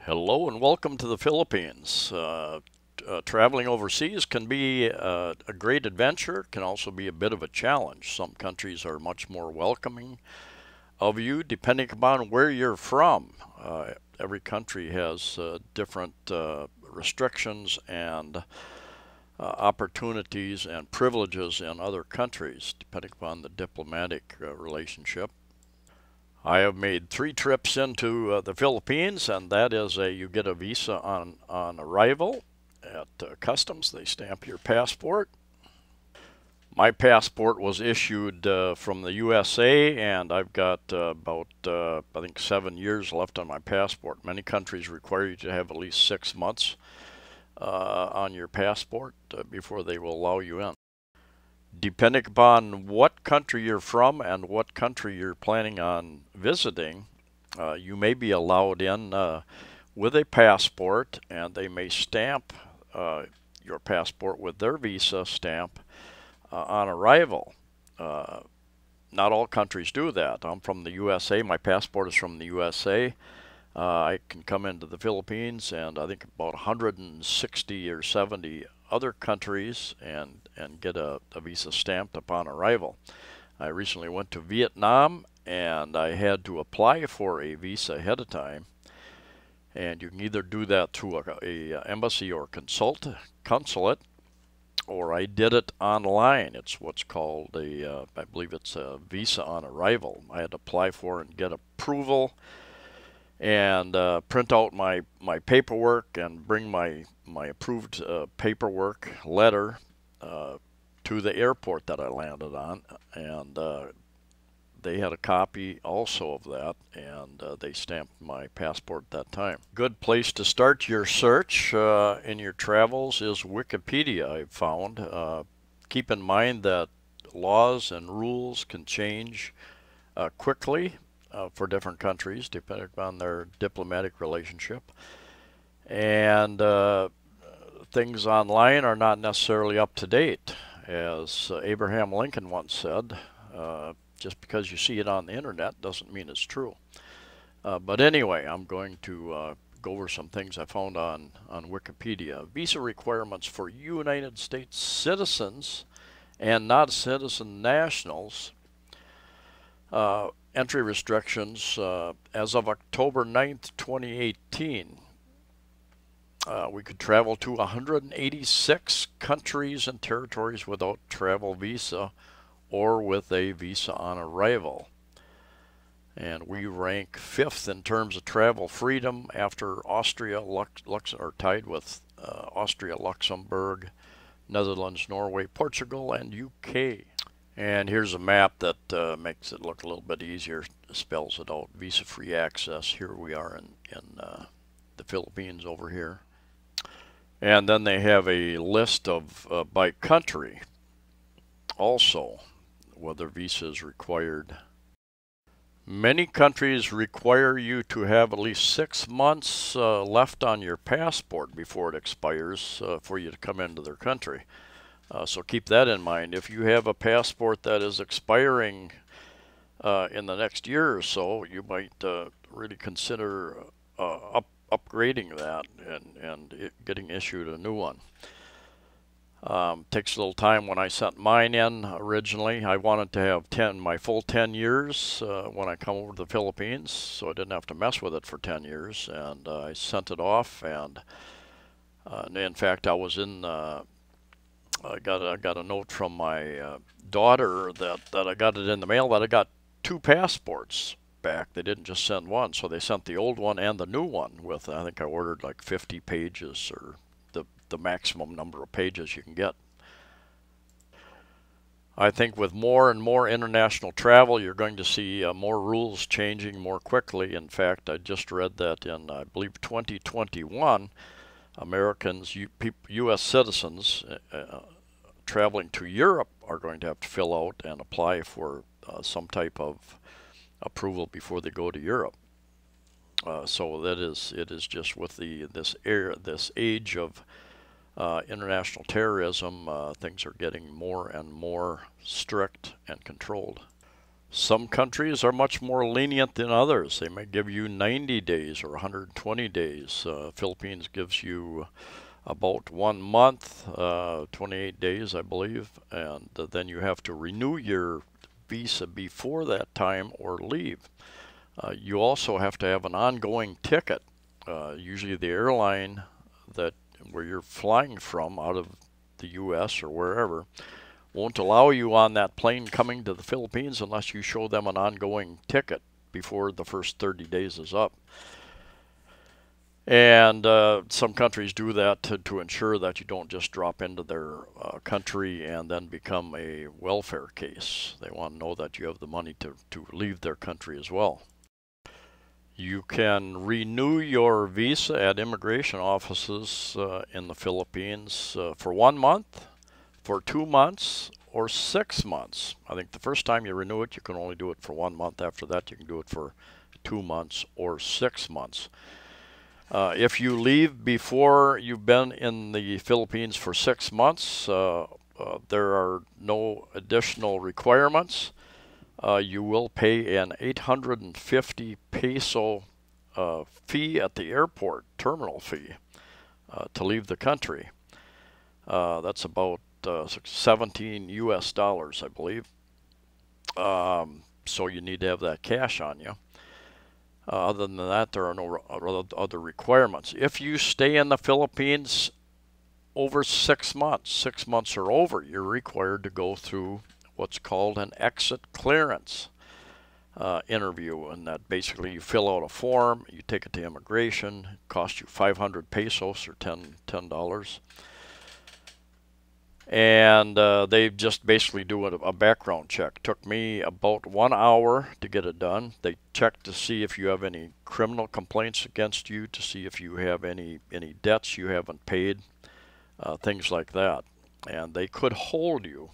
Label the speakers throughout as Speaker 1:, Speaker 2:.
Speaker 1: Hello and welcome to the Philippines. Traveling overseas can be a great adventure, can also be a bit of a challenge. Some countries are much more welcoming of you depending upon where you're from. Every country has different restrictions and opportunities and privileges in other countries depending upon the diplomatic relationship. I have made 3 trips into the Philippines, and that is you get a visa on arrival at customs. They stamp your passport. My passport was issued from the USA, and I've got about, I think, 7 years left on my passport. Many countries require you to have at least 6 months on your passport before they will allow you in. Depending upon what country you're from and what country you're planning on visiting, you may be allowed in with a passport, and they may stamp your passport with their visa stamp on arrival. Uh, Not all countries do that. I'm from the USA. My passport is from the USA. I can come into the Philippines and I think about 160 or 70 other countries and get a visa stamped upon arrival. I recently went to Vietnam and I had to apply for a visa ahead of time. And you can either do that through a embassy or consulate, or I did it online. It's what's called I believe it's a visa on arrival. I had to apply for and get approval and print out my paperwork and bring my approved paperwork letter to the airport that I landed on, and they had a copy also of that, and they stamped my passport at that time. Good place to start your search in your travels is Wikipedia, I've found. Keep in mind that laws and rules can change quickly for different countries, depending on their diplomatic relationship. And things online are not necessarily up to date. As Abraham Lincoln once said, just because you see it on the internet doesn't mean it's true. But anyway, I'm going to go over some things I found on Wikipedia. Visa requirements for United States citizens and not citizen nationals. Entry restrictions as of October 9th, 2018. We could travel to 186 countries and territories without travel visa or with a visa on arrival. And we rank 5th in terms of travel freedom after Austria, are tied with Austria, Luxembourg, Netherlands, Norway, Portugal, and UK. And here's a map that makes it look a little bit easier, spells it out. Visa-free access. Here we are in the Philippines over here. And then they have a list of by country also whether visa is required. Many countries require you to have at least 6 months left on your passport before it expires for you to come into their country. So keep that in mind. If you have a passport that is expiring in the next year or so, you might really consider upgrading that and getting issued a new one. Takes a little time. When I sent mine in originally, I wanted to have my full 10 years when I come over to the Philippines, so I didn't have to mess with it for 10 years. And I sent it off, and in fact, I was in. I got a note from my daughter that I got it in the mail that I got 2 passports back. They didn't just send one, so they sent the old one and the new one with, I think I ordered like 50 pages or the maximum number of pages you can get. I think with more and more international travel, you're going to see more rules changing more quickly. In fact, I just read that in, I believe, 2021, Americans, U.S. citizens traveling to Europe are going to have to fill out and apply for some type of approval before they go to Europe. So it is just with this age of international terrorism, things are getting more and more strict and controlled. Some countries are much more lenient than others. They may give you 90 days or 120 days. Philippines gives you about 1 month, 28 days, I believe, and then you have to renew your visa before that time or leave. You also have to have an ongoing ticket. Usually the airline that where you're flying from out of the U.S. or wherever won't allow you on that plane coming to the Philippines unless you show them an ongoing ticket before the first 30 days is up. And some countries do that to ensure that you don't just drop into their country and then become a welfare case. They want to know that you have the money to leave their country as well. You can renew your visa at immigration offices in the Philippines for 1 month, for 2 months, or 6 months. I think the first time you renew it, you can only do it for 1 month. After that, you can do it for 2 months or 6 months. If you leave before you've been in the Philippines for 6 months, there are no additional requirements. You will pay an 850 peso fee at the airport, terminal fee, to leave the country. That's about 17 US dollars, I believe. So you need to have that cash on you. Other than that, there are no other requirements. If you stay in the Philippines over 6 months, 6 months or over, you're required to go through what's called an exit clearance interview, and that basically you fill out a form, you take it to immigration, it costs you 500 pesos or $10. And they just basically do a background check. Took me about 1 hour to get it done. They check to see if you have any criminal complaints against you, to see if you have any debts you haven't paid, things like that. And they could hold you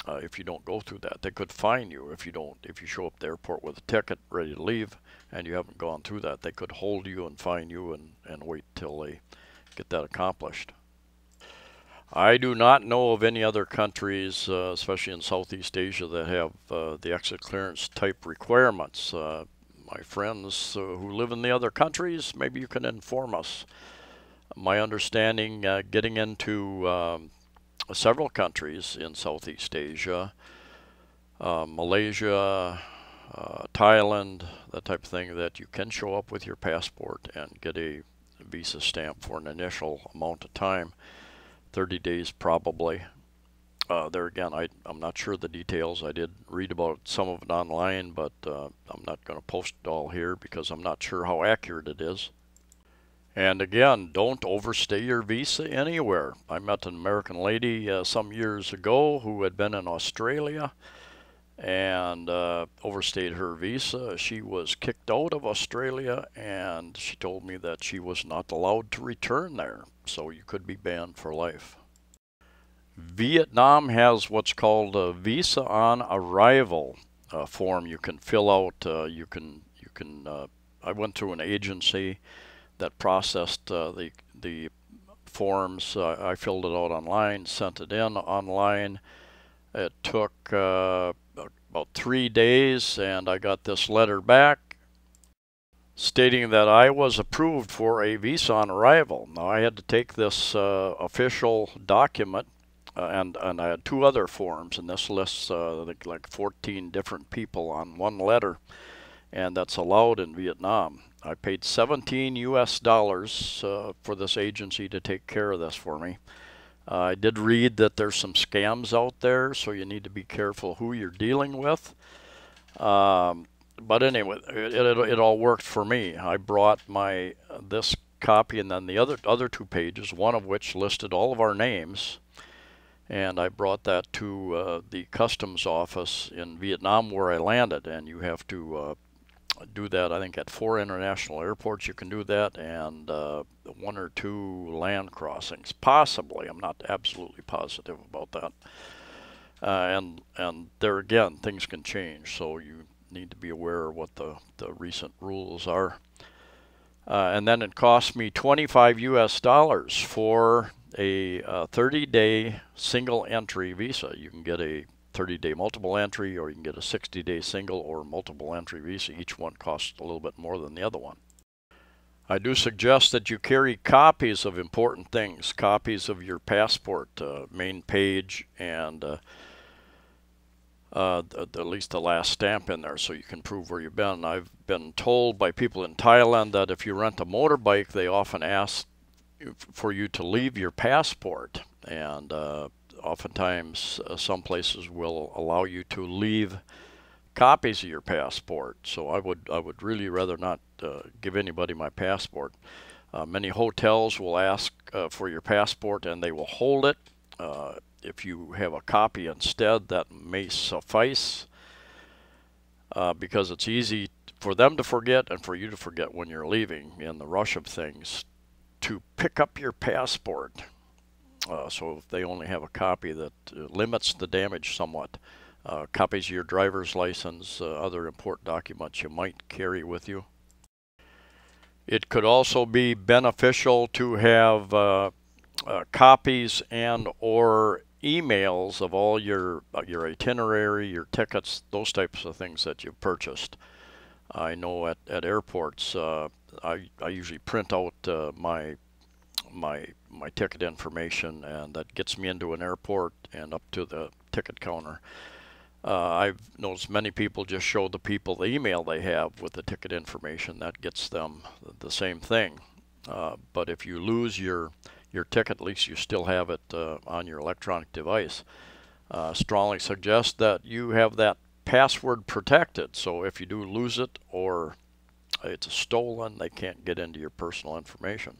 Speaker 1: if you don't go through that. They could fine you if you show up at the airport with a ticket ready to leave and you haven't gone through that. They could hold you and fine you and wait till they get that accomplished. I do not know of any other countries, especially in Southeast Asia, that have the exit clearance type requirements. My friends who live in the other countries, maybe you can inform us. My understanding, getting into several countries in Southeast Asia, Malaysia, Thailand, that type of thing, that you can show up with your passport and get a visa stamp for an initial amount of time. 30 days probably. There again, I'm not sure the details. I did read about some of it online, but I'm not going to post it all here because I'm not sure how accurate it is. And again, don't overstay your visa anywhere. I met an American lady some years ago who had been in Australia and overstayed her visa. She was kicked out of Australia, and she told me that she was not allowed to return there, so you could be banned for life. Vietnam has what's called a visa on arrival form you can fill out. I went through an agency that processed the forms. I filled it out online, sent it in online. It took about 3 days, and I got this letter back stating that I was approved for a visa on arrival. Now I had to take this official document, and I had 2 other forms, and this lists like 14 different people on one letter, and that's allowed in Vietnam. I paid 17 US dollars for this agency to take care of this for me. I did read that there's some scams out there, so you need to be careful who you're dealing with. But anyway, it all worked for me. I brought this copy and then the other 2 pages, one of which listed all of our names, and I brought that to the customs office in Vietnam where I landed. And you have to do that, I think, at 4 international airports you can do that, and 1 or 2 land crossings, possibly. I'm not absolutely positive about that. And there again, things can change, so you need to be aware of what the recent rules are. And then it cost me 25 US dollars for a 30-day single entry visa. You can get a 30-day multiple entry, or you can get a 60-day single or multiple entry visa. Each one costs a little bit more than the other one. I do suggest that you carry copies of important things, copies of your passport, main page, and at least the last stamp in there, so you can prove where you've been. I've been told by people in Thailand that if you rent a motorbike, they often ask for you to leave your passport, and oftentimes some places will allow you to leave copies of your passport. So I would really rather not give anybody my passport. Many hotels will ask for your passport, and they will hold it. If you have a copy instead, that may suffice, because it's easy for them to forget and for you to forget when you're leaving in the rush of things to pick up your passport. So if they only have a copy, that limits the damage somewhat. Copies of your driver's license, other important documents you might carry with you. It could also be beneficial to have copies and or emails of all your itinerary, your tickets, those types of things that you've purchased. I know at airports, I usually print out my ticket information, and that gets me into an airport and up to the ticket counter. I've noticed many people just show the people the email they have with the ticket information. That gets them the same thing. But if you lose your ticket, at least you still have it on your electronic device. Strongly suggest that you have that password protected, so if you do lose it or it's stolen, they can't get into your personal information.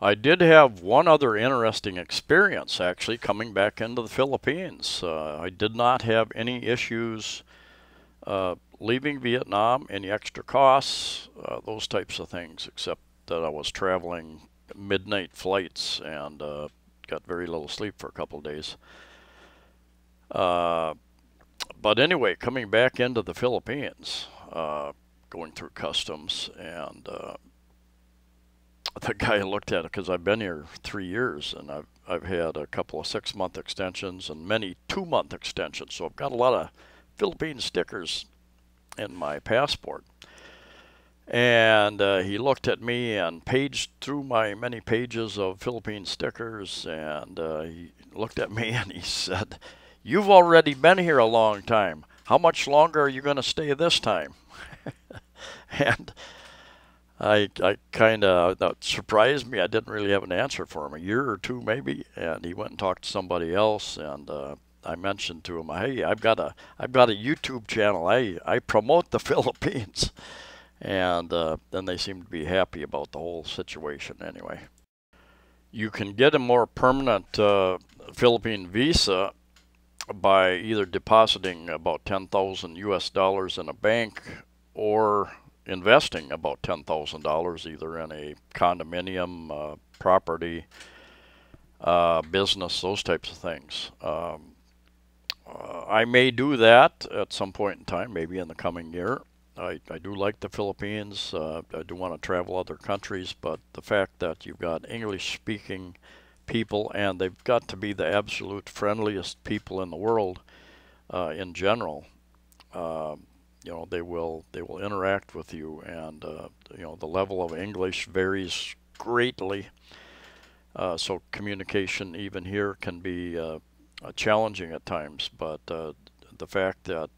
Speaker 1: I did have one other interesting experience actually coming back into the Philippines. I did not have any issues leaving Vietnam, any extra costs, those types of things, except that I was traveling midnight flights and got very little sleep for a couple of days. But anyway, coming back into the Philippines, going through customs, and the guy looked at it, because I've been here 3 years, and I've had a couple of 6-month extensions and many 2-month extensions, so I've got a lot of Philippine stickers in my passport. And he looked at me and paged through my many pages of Philippine stickers, and he looked at me and he said, "You've already been here a long time. How much longer are you going to stay this time?" And I kind of, that surprised me. I didn't really have an answer for him. A year or two maybe. And he went and talked to somebody else, and I mentioned to him, "Hey, I've got a YouTube channel. I promote the Philippines." And then they seemed to be happy about the whole situation anyway. You can get a more permanent Philippine visa by either depositing about $10,000 US in a bank, or investing about $10,000 either in a condominium, property, business, those types of things. I may do that at some point in time, maybe in the coming year. I do like the Philippines. I do want to travel other countries, but the fact that you've got English-speaking people, and they've got to be the absolute friendliest people in the world in general. You know, they will interact with you, and you know, the level of English varies greatly. So communication even here can be challenging at times, but the fact that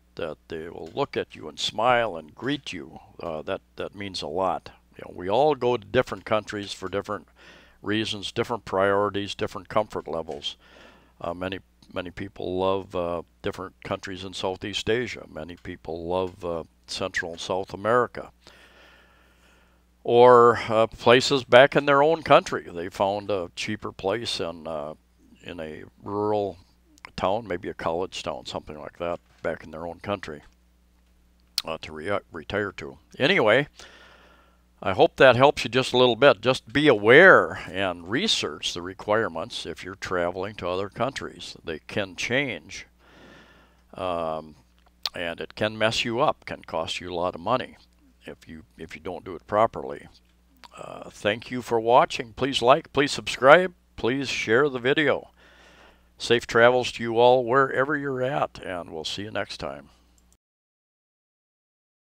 Speaker 1: they will look at you and smile and greet you, that means a lot. You know, we all go to different countries for different reasons, different priorities, different comfort levels. Many people love different countries in Southeast Asia. Many people love Central and South America, or places back in their own country. They found a cheaper place in a rural town, maybe a college town, something like that, back in their own country to retire to. Anyway, I hope that helps you just a little bit. Just be aware and research the requirements if you're traveling to other countries. They can change, and it can mess you up, can cost you a lot of money if you don't do it properly. Thank you for watching. Please like, please subscribe, please share the video. Safe travels to you all wherever you're at, and we'll see you next time.